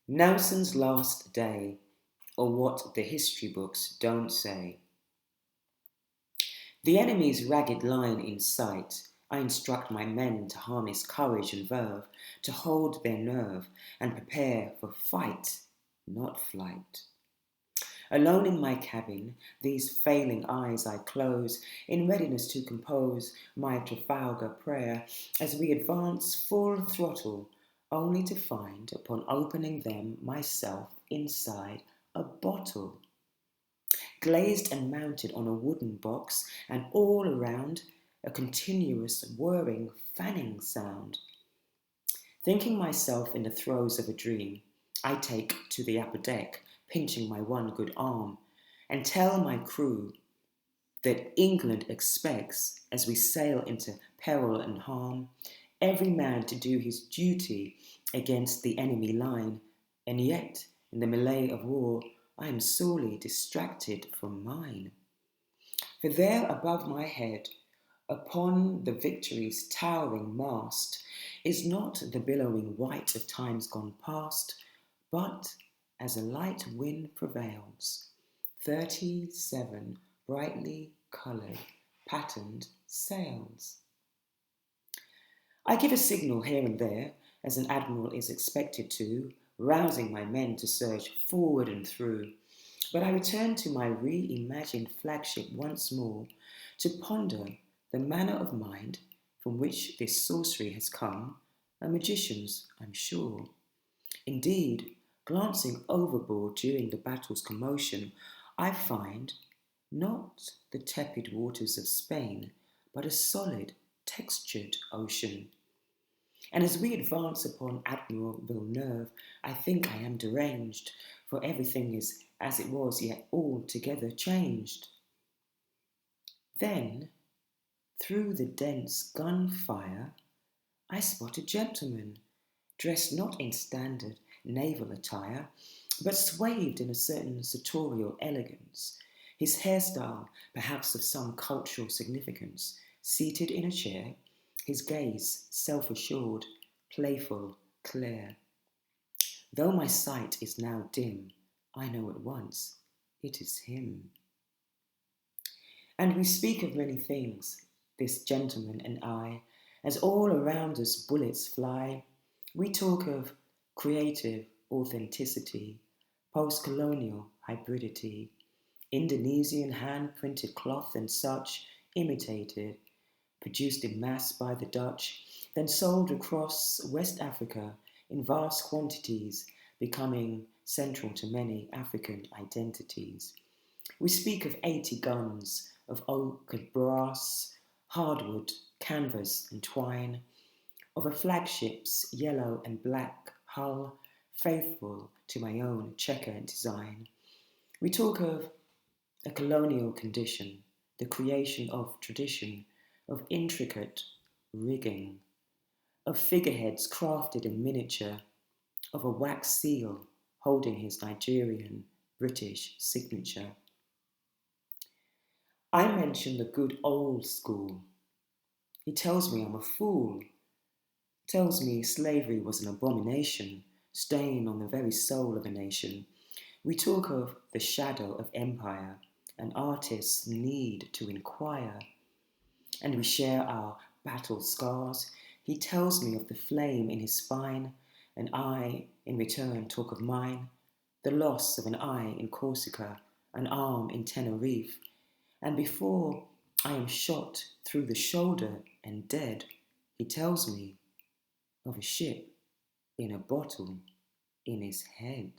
Nelson's last day, or what the history books don't say. The enemy's ragged line in sight, I instruct my men to harness courage and verve, to hold their nerve and prepare for fight, not flight. Alone in my cabin, these failing eyes I close, in readiness to compose my Trafalgar prayer, as we advance full throttle, only to find, upon opening them, myself inside a bottle, glazed and mounted on a wooden box, and all around a continuous whirring, fanning sound. Thinking myself in the throes of a dream, I take to the upper deck, pinching my one good arm, and tell my crew that England expects, as we sail into peril and harm, every man to do his duty against the enemy line, and yet, in the melee of war, I am sorely distracted from mine. For there above my head, upon the Victory's towering mast, is not the billowing white of times gone past, but as a light wind prevails, 37 brightly coloured, patterned sails. I give a signal here and there, as an admiral is expected to, rousing my men to surge forward and through. But I return to my reimagined flagship once more to ponder the manner of mind from which this sorcery has come, a magician's, I'm sure. Indeed, glancing overboard during the battle's commotion, I find not the tepid waters of Spain, but a solid, textured ocean. And as we advance upon Admiral Villeneuve, I think I am deranged, for everything is as it was, yet altogether changed. Then, through the dense gunfire, I spot a gentleman, dressed not in standard naval attire, but swathed in a certain sartorial elegance, his hairstyle perhaps of some cultural significance, seated in a chair, his gaze self-assured, playful, clear. Though my sight is now dim, I know at once it is him. And we speak of many things, this gentleman and I, as all around us bullets fly. We talk of creative authenticity, post-colonial hybridity, Indonesian hand-printed cloth and such, imitated, produced in mass by the Dutch, then sold across West Africa in vast quantities, becoming central to many African identities. We speak of 80 guns, of oak and brass, hardwood, canvas and twine, of a flagship's yellow and black hull, faithful to my own checker design. We talk of a colonial condition, the creation of tradition, of intricate rigging, of figureheads crafted in miniature, of a wax seal holding his Nigerian British signature. I mention the good old school. He tells me I'm a fool, tells me slavery was an abomination, stain on the very soul of a nation. We talk of the shadow of empire, an artist's need to inquire, and we share our battle scars. He tells me of the flame in his spine, and I, in return, talk of mine, the loss of an eye in Corsica, an arm in Tenerife, and before I am shot through the shoulder and dead, he tells me of a ship in a bottle in his head.